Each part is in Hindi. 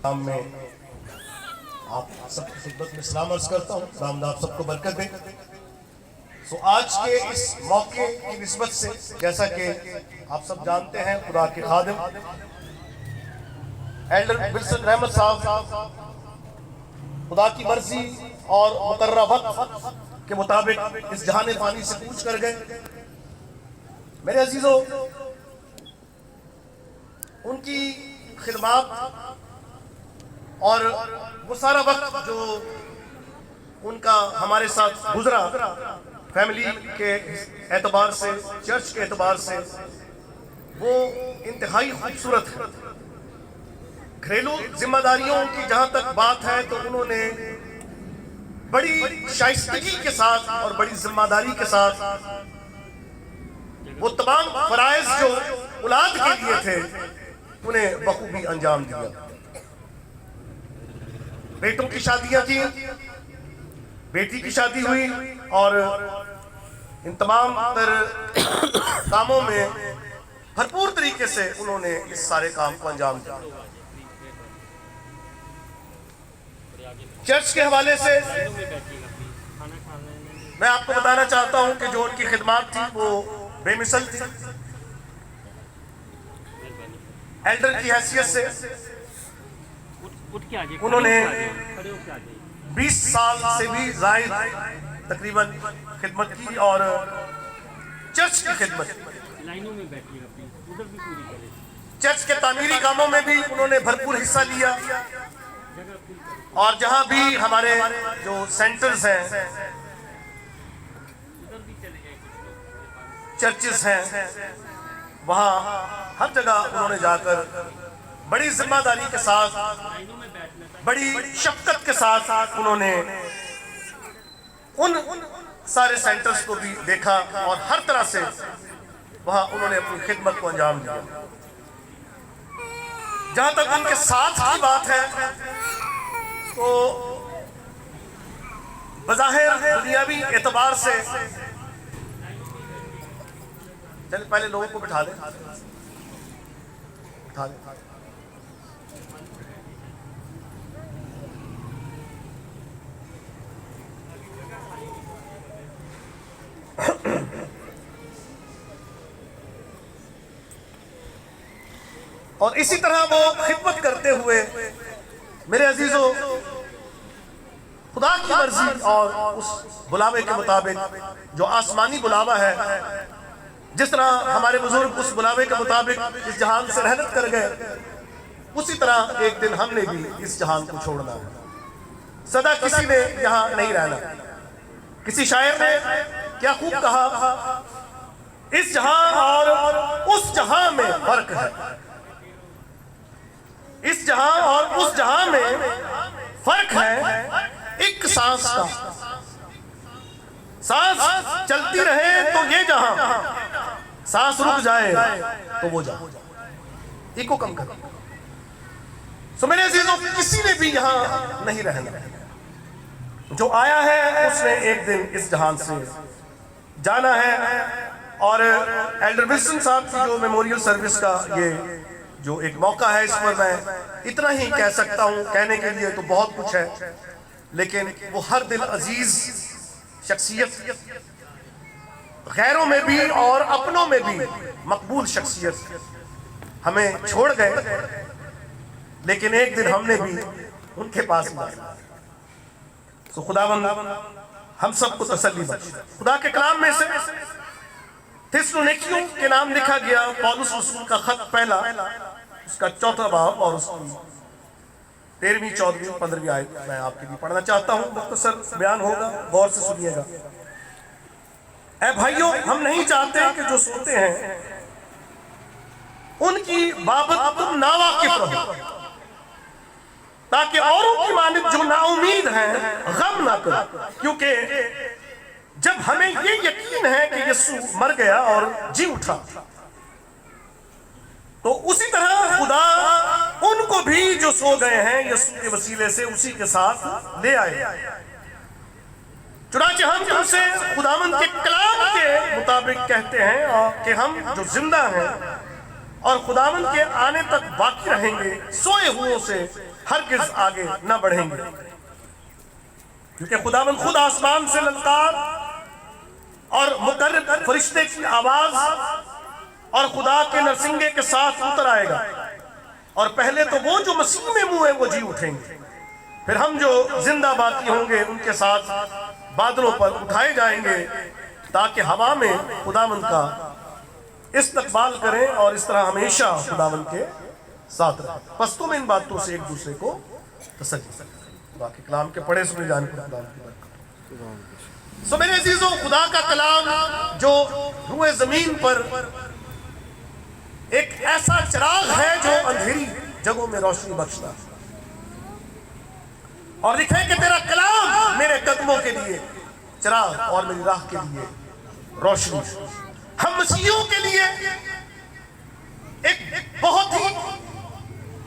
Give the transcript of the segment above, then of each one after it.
नाम में आप सबकी खिदमत में सलाम अर्ज करता हूँ। खुदा आप सबको बरकत दे। तो आज के इस मौके की निस्बत से, जैसा कि आप सब जानते हैं, खुदा के खादिम एल्डर विल्सन रहमत साहब खुदा की मर्जी और मुकर्रर वक्त के मुताबिक इस जहान फानी से कूच कर गए। मेरे अजीजों, उनकी खिदमत और वो सारा वक्त जो उनका हमारे साथ गुजरा, फैमिली के एतबार से, चर्च के एतबार से, वो इंतहाई खूबसूरत है। घरेलू जिम्मेदारियों की जहाँ तक बात है तो उन्होंने बड़ी शाइस्तगी के साथ और बड़ी जिम्मेदारी के साथ वो तमाम फराइज जो औलाद के लिए थे उन्हें बखूबी अंजाम दिया। बेटों की शादियां की, बेटी की शादी हुई और इन तमाम कामों में भरपूर तरीके से उन्होंने इस सारे काम को अंजाम दिया। चर्च के हवाले से मैं आपको बताना चाहता हूं कि जो उनकी खिदमत थी वो बेमिसल थी। एल्डर की हैसियत से उन्होंने 20 साल से भी ज़ायद तकरीबन खिदमत की और चर्च की खिदमत, चर्च के तामीरी कामों में भी उन्होंने भरपूर हिस्सा लिया। और जहां भी हमारे जो सेंटर्स हैं, चर्चेस हैं, वहां हर जगह उन्होंने जाकर बड़ी जिम्मेदारी के साथ, बड़ी शफ़क़त के साथ उन्होंने उन सारे सेंटर्स को भी देखा और हर तरह से वहां उन्होंने अपनी खिदमत को अंजाम दिया। जहां तक उनके साथ की बात है तो बज़ाहिर दुनियावी एतबार से, चलिए पहले लोगों को बिठा दें, बिठा दें। और इसी तरह वो खिदमत करते हुए मेरे अजीजों, खुदा की मर्जी और उस बुलावे के मुताबिक जो आसमानी बुलावा है, जिस तरह हमारे बुजुर्ग उस बुलावे के मुताबिक इस जहान से रहनत कर गए, उसी तरह एक दिन हमने भी इस जहान को छोड़ना है। सदा किसी ने यहाँ नहीं रहना। किसी शायर ने क्या खूब कहा, इस जहां और उस जहां में फर्क है। इस जहां और उस जहां में फर्क है एक सांस का। सांस चलती रहे तो ये जहां, सांस रुक जाए तो वो जहां। इको कम कर। सो मेरे अजीजों, किसी ने भी यहां नहीं रहना। जो आया है उसने एक दिन इस जहान से जाना है। और एल्डर विल्सन साहब की जो मेमोरियल सर्विस का ये जो एक मौका है, इस पर मैं इतना ही कह सकता हूँ। कहने के लिए तो बहुत कुछ है, लेकिन वो हर दिल अजीज शख्सियत, गैरों में भी और अपनों में भी मकबूल शख्सियत हमें छोड़ गए। लेकिन एक दिन हमने भी उनके पास जाना। तो खुदावंद हम सबको तसल्ली बख्शे। खुदा के कलाम में से थिस्सलुनीकियों के नाम लिखा गया, पौलुस रसूल का खत पहला, उसका 4वां बाब और उसकी 13वीं, 14वीं, 15वीं आयत मैं आपके लिए पढ़ना चाहता हूँ। मुख्तसर बयान होगा, गौर से सुनिएगा। ऐ भाइयों, हम नहीं चाहते कि जो सोते हैं उनकी बाबत तुम नावाकिफ रहो, ताकि औरों की मानित जो नाउमीद हैं गम ना करो। क्योंकि जब हमें ये यकीन है कि यीशु मर गया और जी उठा, तो उसी तरह खुदा उनको भी जो सो गए हैं यीशु के वसीले से उसी के साथ ले आए। चुनांचे हम तुमसे खुदावंद के कलाम के मुताबिक कहते हैं कि हम जो जिंदा हैं और खुदावंद के आने तक बाकी रहेंगे, सोए हुओं से हरगिज आगे न बढ़ेंगे, क्योंकि खुदावंद खुद आसमान से ललकार और मुकर्रब फरिश्ते की आवाज और खुदा के नरसिंगे के साथ उतर आएगा, और पहले तो वो जो मसीह में मुंह है वो जी उठेंगे, फिर हम जो जिंदा बाकी होंगे उनके साथ बादलों पर उठाए जाएंगे, ताकि हवा में खुदावंद का इस्तकबाल करें और इस तरह हमेशा खुदावंद के साथ रहें। बस तुम इन बातों से एक दूसरे को तसल्ली करें। बाकी कलाम के पढ़े सुने जाने को खुदा की बरकत। सो मेरे अजीजों, खुदा का कलाम जो रूए जमीन पर एक ऐसा चिराग है जो अंधेरी जगहों में रोशनी बख्शता है, और लिखे कि तेरा कलाम मेरे कदमों के लिए चिराग और मेरी राह के लिए रोशनी। हम मसीहियों के लिए एक बहुत ही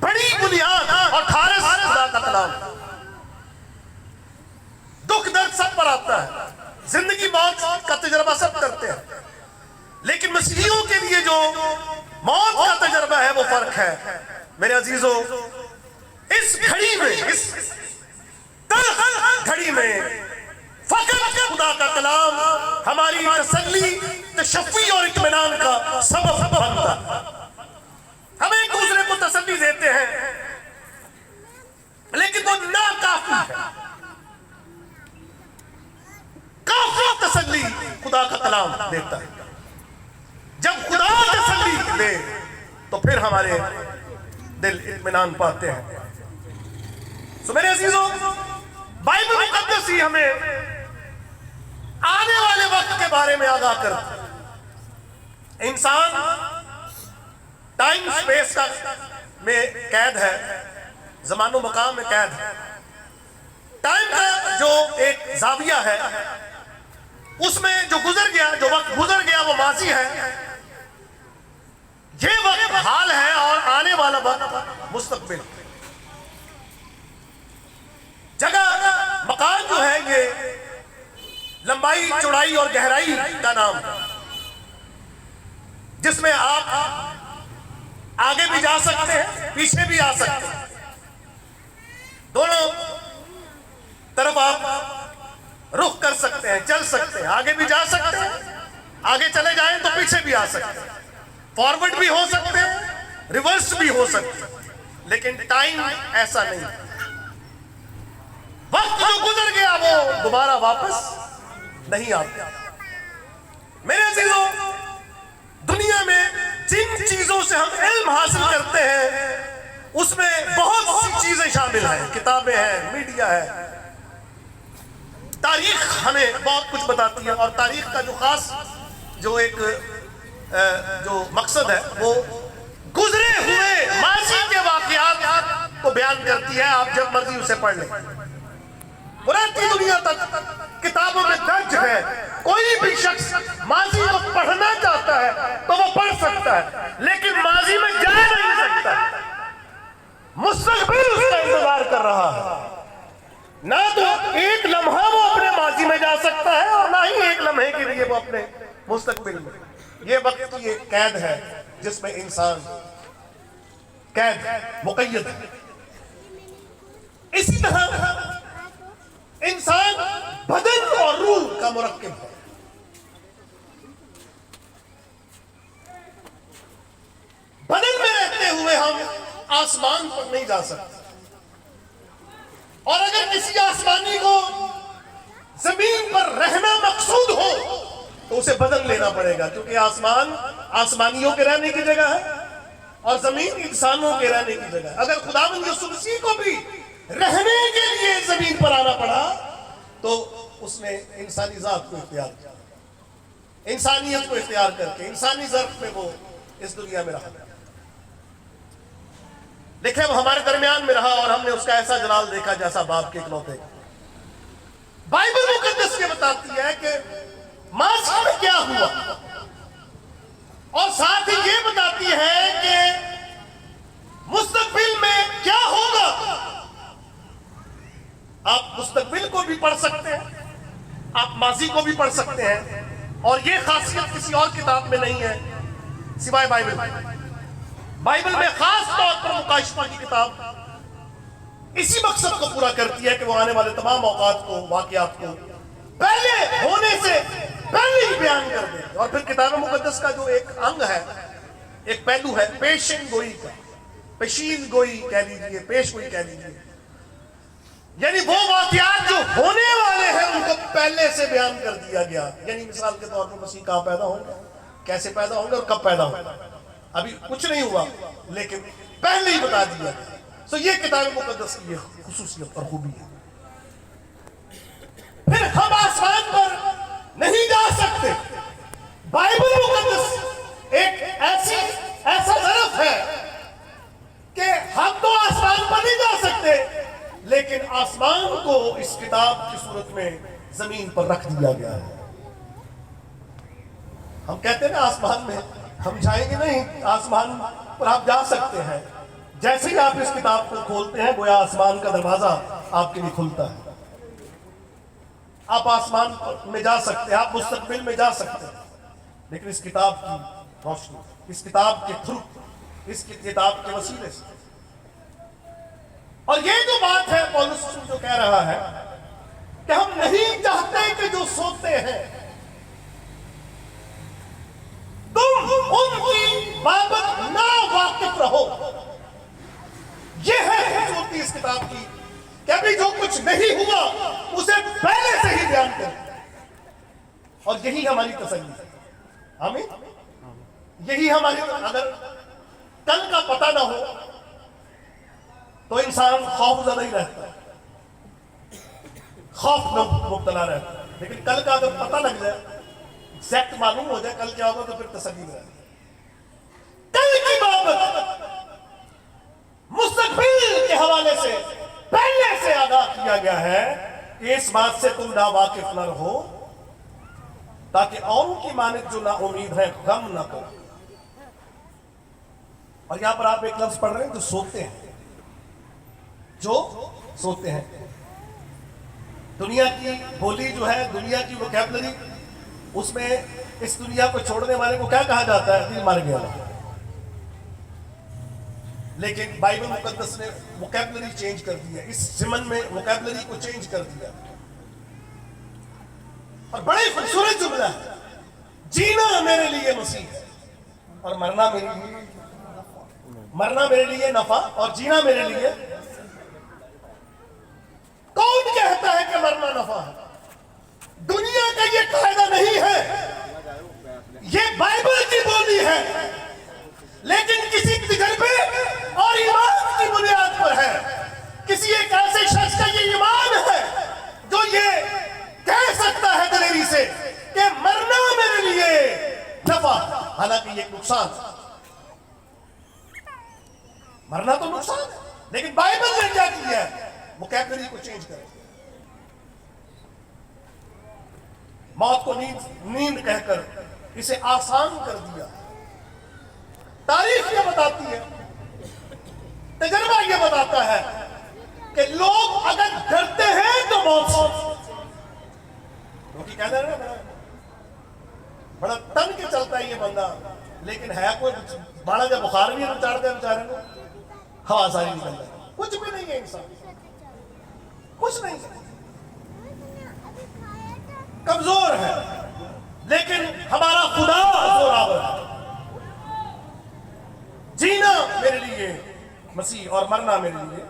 बड़ी बुनियाद और ठारस खुदा का कलाम। दुख दर्द सब पर आता है, जिंदगी मौत का तजर्बा सब करते हैं, लेकिन मसीहियों के लिए जो मौत का तजर्बा है वो फर्क है। मेरे अजीजों, इस घड़ी में, इस तल्ख घड़ी में फकत खुदा का कलाम हमारी तसल्ली, तशफ़ी और इत्मीनान का सबब बनता है। हम एक दूसरे को तसल्ली देते हैं, लेकिन वो नाकाफी है। काफी तसल्ली खुदा का कलाम देता है। जब खुदा तसल्ली दे तो फिर हमारे दिल इत्मीनान पाते हैं। तो मेरे अजीजों, बाइबल मुकद्दस ही हमें आने वाले वक्त के बारे में आगाह करता है। इंसान टाइम स्पेस का में कैद है, जमानो मकाम में कैद है। टाइम का जो एक जाविया है, उसमें जो गुजर गया, जो वक्त गुजर गया वो माजी है, ये वक्त हाल है, और आने वाला वक्त मुस्तकबिल। जगह मकान जो है ये लंबाई, चौड़ाई और गहराई का नाम है, जिसमें आप आगे भी जा सकते हैं, पीछे भी आ सकते हैं, दोनों तरफ आप रुख कर सकते हैं, चल सकते हैं, आगे भी जा सकते हैं, आगे चले जाएं तो पीछे भी आ सकते हैं, फॉरवर्ड भी हो सकते हैं, रिवर्स भी हो सकते हैं, लेकिन टाइम ऐसा नहीं है। वक्त जो गुजर गया वो दोबारा वापस नहीं आता। मेरे अजीजों, दुनिया में जिन चीजों से हम इल्म हासिल करते हैं उसमें बहुत सी चीजें शामिल हैं, किताबें हैं, मीडिया है, तारीख हमें बहुत कुछ बताती है, और तारीख का जो खास जो एक जो मकसद है वो गुजरे हुए माजी के वाकयात को बयान करती है। आप जब मर्जी उसे पढ़ लें। पुरानी दुनिया तक किताबों में दर्ज है, कोई भी शख्स माजी को पढ़ना चाहता है तो वो पढ़ सकता है, लेकिन माजी में जा नहीं सकता। मुस्तकबिल उसका इंतजार कर रहा है। ना तो एक लम्हा वो अपने माजी में जा सकता है, और ना ही एक लम्हे के लिए वो अपने मुस्तकबिल में। ये वक्त की एक कैद है जिसमें इंसान कैद मुक़य्यद है। इसी तरह इंसान बदन और रूह का मुरक्किब है। बदन में रहते हुए हम आसमान पर नहीं जा सकते, और अगर किसी आसमानी को जमीन पर रहना मकसूद हो तो उसे बदल लेना पड़ेगा, क्योंकि आसमान आसमानियों के रहने की जगह है और जमीन इंसानों के रहने की जगह है। अगर खुदावंद यीशु मसीह को भी रहने के लिए जमीन पर आना पड़ा तो उसने इंसानी जात को इख्तियार किया, इंसानियत को इख्तियार करके इंसानी ज़र्फ में वो इस दुनिया में रहा। देखिए, वो हमारे दरमियान में रहा और हमने उसका ऐसा जलाल देखा जैसा बाप के इकलौते। बाइबल मुकद्दस ये बताती है कि माजी में क्या हुआ, और साथ ही ये बताती है कि मुस्तकबिल में क्या होगा। आप मुस्तकबिल को भी पढ़ सकते हैं, आप माजी को भी पढ़ सकते हैं, और ये खासियत किसी और किताब में नहीं है सिवाय बाइबल। बाइबल में खास तौर पर मुकाशिफा की किताब इसी मकसद को पूरा करती है कि वो आने वाले तमाम औकात को, वाकयात को पहले होने से पहले ही बयान कर दे। और फिर किताब मुकद्दस का जो एक अंग है, एक पहलू है पेशन गोई का, पेशीन गोई कह लीजिए, पेश गोई कह लीजिए, यानी वो वाकयात जो होने वाले हैं उनको पहले से बयान कर दिया गया। यानी मिसाल के तौर पर मसीह कहां पैदा होंगे, कैसे पैदा होंगे और कब पैदा होंगे, अभी कुछ नहीं हुआ लेकिन पहले ही बता दिया गया। तो ये किताब मुकद्दस की ये खुसूसियत और खूबी है। फिर हम आसमान पर नहीं जा सकते। बाइबल मुकद्दस एक ऐसा तरफ है कि हम तो आसमान पर नहीं जा सकते, लेकिन आसमान को इस किताब की सूरत में जमीन पर रख दिया गया है। हम कहते हैं ना आसमान में हम जाएंगे नहीं, आसमान पर आप जा सकते हैं। जैसे ही आप इस किताब को खोलते हैं गोया आसमान का दरवाजा आपके लिए खुलता है। आप आसमान में जा सकते हैं, आप मुस्तकबिल में जा सकते हैं, लेकिन इस किताब की रोशनी, इस किताब के थ्रू, इस किताब के वसीले से। और ये जो बात है पौलुस जो कह रहा है कि हम नहीं चाहते कि जो सोते हैं तुम उनकी बाबत ना वाकिफ रहो। यह है खूबसूरती इस किताब की कि अभी जो कुछ नहीं हुआ उसे पहले से ही बयान कर। और यही हमारी तसल्ली है। आमीन। यही हमारी, अगर कल का पता ना हो तो इंसान खौफजदा ही रहता, खौफ में मुब्तला रहता, लेकिन कल का अगर पता लग जाए, एग्जैक्ट मालूम हो जाए कल क्या होगा, तो फिर तसल्ली में रहता। कल की बाबत मुस्तकबिल के हवाले से पहले से आगाह किया गया है कि इस बात से तुम ना वाकिफ न रहो ताकि औरों की मानित जो ना उम्मीद है गम न करो। और यहां पर आप एक लफ्ज पढ़ रहे हैं, जो सोते हैं, जो सोते हैं। दुनिया की बोली जो है, दुनिया की वोकैबुलरी, उसमें इस दुनिया को छोड़ने वाले को क्या कहा जाता है? दिल मर गया। लेकिन बाइबल मुकद्दस ने वोकैबुलरी चेंज कर दिया, इस ज़मन में वोकैबुलरी को चेंज कर दिया। और बड़े खूबसूरत जुमला है, जीना मेरे लिए मसीह है और मरना मेरे लिए, मरना मेरे लिए नफा और जीना मेरे लिए। कौन कहता है कि मरना नफा है? दुनिया का ये कायदा नहीं है, ये बाइबल की बोली है, लेकिन किसी तजर्बे और ईमान की बुनियाद पर है। किसी एक ऐसे शख्स का ये ईमान है जो ये कह सकता है दिलेरी से कि मरना मेरे लिए नफा, हालांकि ये नुकसान, मरना तो नुकसान है, लेकिन बाइबल ने क्या किया है? वोकैबुलरी को चेंज कर, मौत को नींद कहकर इसे आसान कर दिया। तारीख ये बताती है, तजर्बा ये बताता है कि लोग अगर डरते हैं तो मौत से, क्योंकि कहते हैं बड़ा तन के चलता है ये बंदा, लेकिन है कोई बड़ा जब बुखार भी उतार दे बेचारे को, हवा सारी निकल जाए, कुछ भी नहीं है इंसान, कुछ नहीं है, कमजोर है, लेकिन हमारा खुदा जोरावर है। जीना मेरे लिए मसीह और मरना मेरे लिए।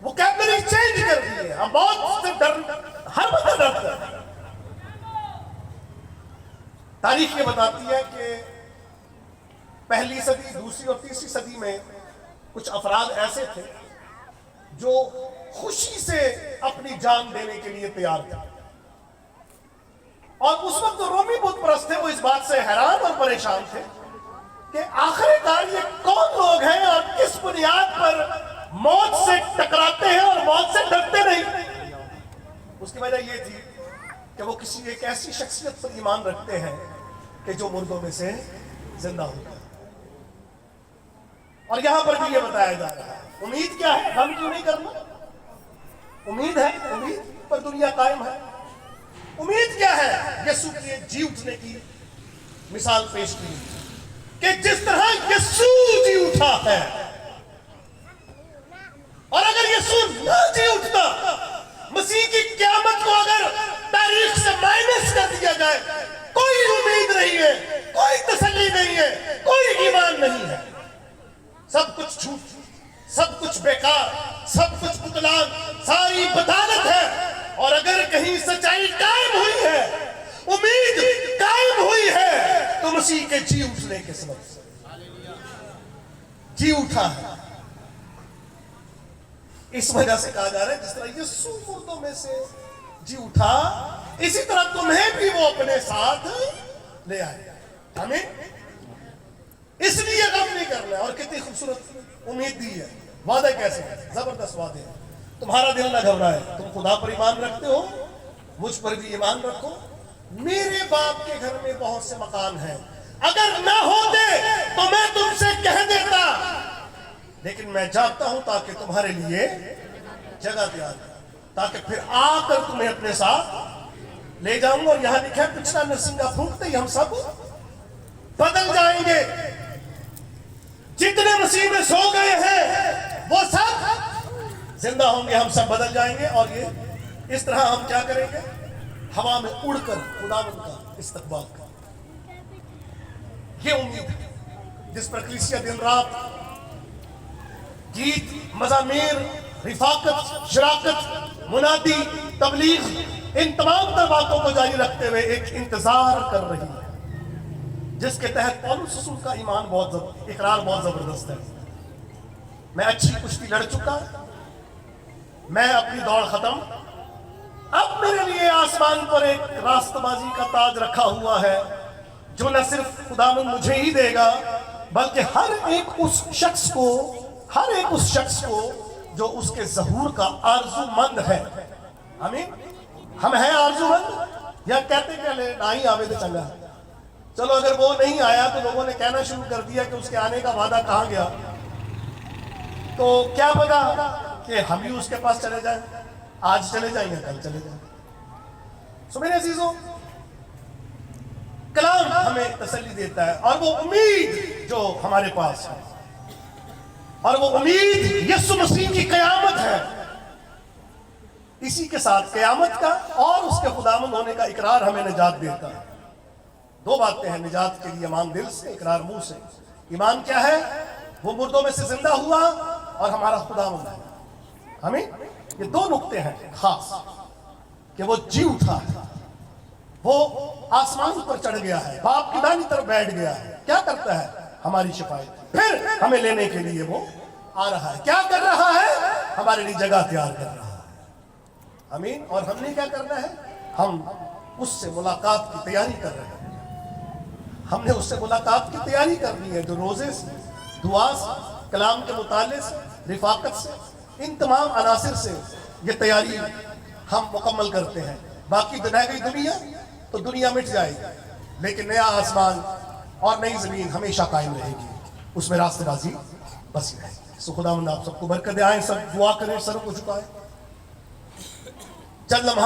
वो वोकैबुलरी चेंज कर दी है। हम बहुत से डर, हर बंदा डरता है। तारीख ये बताती है कि पहली सदी, दूसरी और तीसरी सदी में कुछ अफराद ऐसे थे जो खुशी से अपनी जान देने के लिए तैयार थे, और उस वक्त जो रोमी बुत परस्त थे वो इस बात से हैरान और परेशान थे कि आखिरकार ये कौन लोग हैं और किस बुनियाद पर मौत से टकराते हैं और मौत से डरते नहीं। उसकी वजह ये थी कि वो किसी एक ऐसी शख्सियत पर ईमान रखते हैं कि जो मुर्दों में से जिंदा होता है। और यहां पर भी ये बताया जा रहा है, उम्मीद क्या है? हम क्यों नहीं करना? उम्मीद है, उम्मीद पर दुनिया कायम है। उम्मीद क्या है? यीशु के जी उठने की मिसाल पेश की कि जिस तरह यीशु जी उठा है, और अगर यीशु न जी उठता, मसीह की क़यामत को अगर तारीख से माइनस कर दिया जाए, कोई उम्मीद नहीं है, कोई तसल्ली नहीं है, कोई ईमान नहीं है। सब कुछ झूठ, सब कुछ बेकार, सब कुछ बुतलान, सारी बदालत है। और अगर कहीं सच्चाई कायम हुई है, उम्मीद कायम हुई है, तो मसीह के जी उठने के सबब से जी उठा है। इस वजह से कहा जा रहा है जिस तरह यीशु मुर्दों में से जी उठा, इसी तरह तुम्हें भी वो अपने साथ ले आए। हमें इसलिए गम नहीं करना। और कितनी खूबसूरत उम्मीद दी है, वादा कैसे है, जबरदस्त वादे हैं। तुम्हारा दिल ना घबराए, तुम खुदा पर ईमान रखते हो, मुझ पर भी ईमान रखो। मेरे बाप के घर में बहुत से मकान हैं, अगर ना होते तो मैं तुमसे कह देता, लेकिन मैं जाता हूं ताकि तुम्हारे लिए जगह तैयार करूं, ताकि फिर आकर तुम्हें अपने साथ ले जाऊंगा। और यहां लिखा है पिछला नरसिंगा फूंकते ही हम सब बदल जाएंगे। जितने मसीह में सो गए हैं वो सब जिंदा होंगे, हम सब बदल जाएंगे। और ये इस तरह हम क्या करेंगे, हवा में उड़कर खुदावंद का इस्तकबाल कर। ये उम्मीद है जिस पर कलीसिया दिन रात गीत, मज़ामीर, रिफाकत, शराकत, मुनादी, तबलीग, इन तमाम बातों को जारी रखते हुए एक इंतजार कर रही है, जिसके तहत पौलुस रसूल का ईमान बहुत इकरार बहुत जबरदस्त है। मैं अच्छी कुश्ती लड़ चुका, मैं अपनी दौड़ खत्म, अब मेरे लिए आसमान पर एक रास्तबाजी का ताज रखा हुआ है, जो न सिर्फ खुदावंद मुझे ही देगा, बल्कि हर एक उस शख्स को जो उसके ज़हूर का आरज़ूमंद है। हम हैं आरज़ूमंद, या कहते क्या ले ना ही आवे तो चंगा। चलो अगर वो नहीं आया तो लोगों ने कहना शुरू कर दिया कि उसके आने का वादा कहाँ गया, तो क्या पता कि हम भी उसके पास चले जाएं, आज चले जाएं या कल चले जाएं। सो मेरे अजीजों, कलाम हमें तसल्ली देता है, और वो उम्मीद जो हमारे पास है, और वो उम्मीद यीशु मसीह की क़यामत है। इसी के साथ क़यामत का और उसके खुदावंद होने का इकरार हमें निजात देता है। दो बातें हैं निजात के लिए, ईमान दिल से, इकरार मुंह से। ईमान क्या है, वो मुर्दों में से जिंदा हुआ और हमारा खुदावंद है। हमें ये दो नुक्ते हैं खास, कि वो जी उठा है, वो आसमान पर चढ़ गया है, बाप की दाहिनी तरफ बैठ गया है। क्या करता है, हमारी शिफायत, फिर हमें लेने के लिए वो आ रहा है। क्या कर रहा है, हमारे लिए जगह तैयार कर रहा है। आमीन। और हमने क्या करना है, हम उससे मुलाकात की तैयारी कर रहे हैं। हमने उससे मुलाकात की तैयारी करनी है, जो रोजे से, दुआ से, कलाम के मुताले से, रिफाकत से, इन तमाम अनासिर से ये तैयारी हम मुकम्मल करते हैं। बाकी बनाई गई दुनिया तो दुनिया मिट जाएगी, लेकिन नया आसमान और नई जमीन हमेशा कायम रहेगी, उसमें रास्तेबाजी बसी रहेगी। सो खुदावंद आप सबको बरकत दे। आए सब दुआ करें, सर को झुकाएं। चंद लम्हा